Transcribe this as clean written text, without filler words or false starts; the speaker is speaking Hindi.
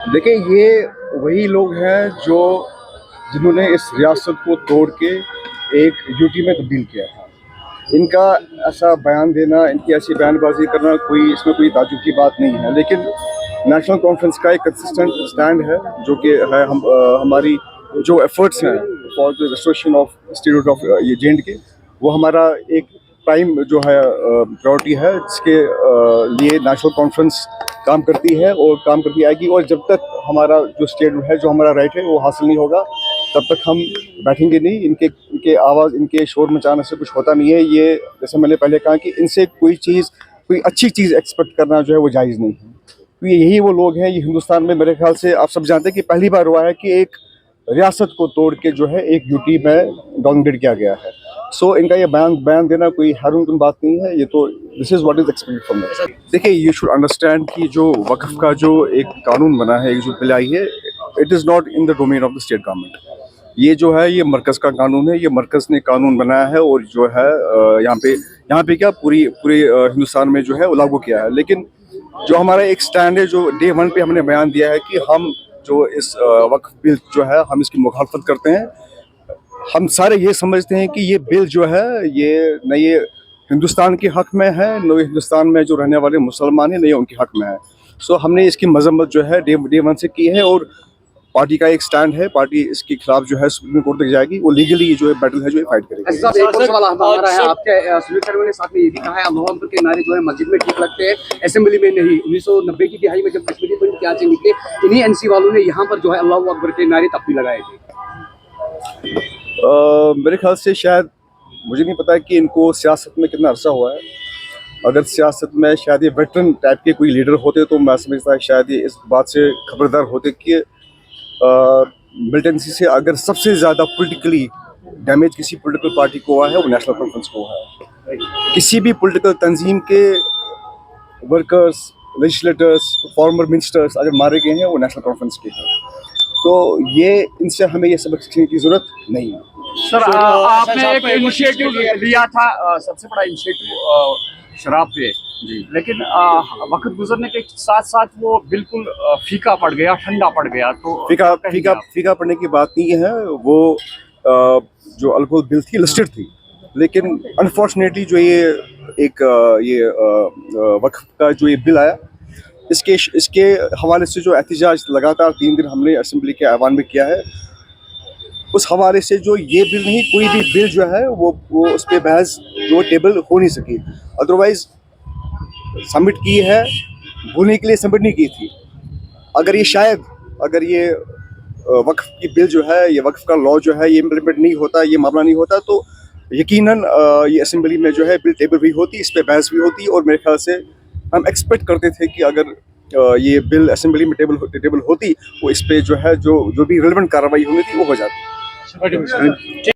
देखिए, ये वही लोग हैं जो जिन्होंने इस रियासत को तोड़ के एक यूटी में तब्दील किया है। इनका ऐसा बयान देना, इनकी ऐसी बयानबाजी करना कोई इसमें कोई ताज्जुब की बात नहीं है, लेकिन नेशनल कॉन्फ्रेंस का एक कंसिस्टेंट स्टैंड है जो कि है हमारी जो एफर्ट्स हैं for the restoration of state of ये जे, वो हमारा एक प्राइम जो है प्रायोरिटी है, जिसके लिए नेशनल कॉन्फ्रेंस काम करती है और काम करती आएगी। और जब तक हमारा जो स्टेट है, जो हमारा राइट है, वो हासिल नहीं होगा, तब तक हम बैठेंगे नहीं। इनके आवाज़, इनके शोर मचाने से कुछ होता नहीं है। ये जैसे मैंने पहले कहा कि इनसे कोई अच्छी चीज़ एक्सपेक्ट करना जो है वो जायज़ नहीं है, क्योंकि यही वो लोग हैं। ये हिंदुस्तान में मेरे ख्याल से आप सब जानते हैं कि पहली बार हुआ है कि एक रियासत को तोड़ के जो है एक यूटी में डाउनग्रेड किया गया है। सो इनका ये बयान देना कोई हैरान बात नहीं है। ये तो this is what is expected from us. देखिए, यू शुड अंडरस्टैंड कि जो वक्फ का जो एक कानून बना है, एक जो बिल आई है, it is not in the domain of the state government. ये जो है, ये मरकज़ का कानून है। ये मरकज़ ने कानून बनाया है और जो है यहाँ पे क्या पूरे हिंदुस्तान में जो है वो लागू किया है। लेकिन जो हमारा एक स्टैंड है, जो डे 1 पे हमने बयान दिया है कि हम जो इस वक्फ बिल जो है, हम इसकी मुखालफत करते हैं। हम सारे ये समझते हैं कि ये बिल जो है, ये हिंदुस्तान के हक़ में है, न ये हिंदुस्तान में जो रहने वाले मुसलमान हैं, न ये उनके हक़ में है। सो हमने इसकी मजम्मत जो है डे 1 से की है और पार्टी का एक स्टैंड है। पार्टी इसके खिलाफ जो है सुप्रीम कोर्ट तक जाएगी। वो लीगली जो है बैटल है, जो है फाइट करेगी। एक और सवाल हमारा है, आपके सुनील शर्मा ने साथ में ये भी कहा है, अल्लाहू अकबर के नारे जो है मस्जिद में ठीक लगते हैं, असेंबली में नहीं। 1990 की दिहाई में जब कश्मीरी पंडित के यहाँ से निकले, इन्हीं एनसी वालों ने यहाँ पर जो है अल्लाहू अकबर के नारे तब भी लगाए थे। मेरे ख्याल से शायद, मुझे नहीं पता कि इनको सियासत में कितना अरसा हुआ है। अगर सियासत में शायद ये वेटरन टाइप के कोई लीडर होते तो मैं समझता है शायद ये इस बात से खबरदार होते कि मिलिटेंसी से अगर सबसे ज़्यादा पॉलिटिकली डैमेज किसी पॉलिटिकल पार्टी को हुआ है, वो नेशनल कॉन्फ्रेंस को हुआ है। किसी भी पॉलिटिकल तंजीम के वर्कर्स, लेजिस्लेटर्स, फॉर्मर मिनिस्टर्स अगर मारे गए हैं, वो नेशनल कॉन्फ्रेंस के हैं। तो ये इनसे हमें ये सबक सीखने की ज़रूरत नहीं है। सर, आपने एक इनिशिएटिव लिया था, सबसे बड़ा इनिशिएटिव शराब पे जी, लेकिन वक्त गुजरने के साथ साथ वो बिल्कुल फीका पड़ गया, ठंडा पड़ गया। तो फीका पड़ने की बात नहीं है। वो जो अल्कोहल बिल थी, लिस्टेड थी, लेकिन अनफॉर्चुनेटली जो ये वक्फ का जो ये बिल आया, इसके हवाले से जो एहतजाज लगातार 3 दिन हमने असेंबली के ऐवान में किया है, उस हवाले से जो ये बिल नहीं, कोई भी बिल जो है वो उस पर बहस जो टेबल हो नहीं सकी। अदरवाइज सबमिट की है, बोलने के लिए सबमिट नहीं की थी। अगर ये वक्फ की बिल जो है, ये वक्फ का लॉ जो है, ये इम्प्लीमेंट नहीं होता, ये मामला नहीं होता, तो यकीनन ये असेंबली में जो है बिल टेबल भी होती, इस पर बहस भी होती। और मेरे ख्याल से हम एक्सपेक्ट करते थे कि अगर ये बिल असेंबली में टेबल होती, वो इस पर जो है जो भी रिलेवेंट कार्रवाई होनी थी वो हो जाती।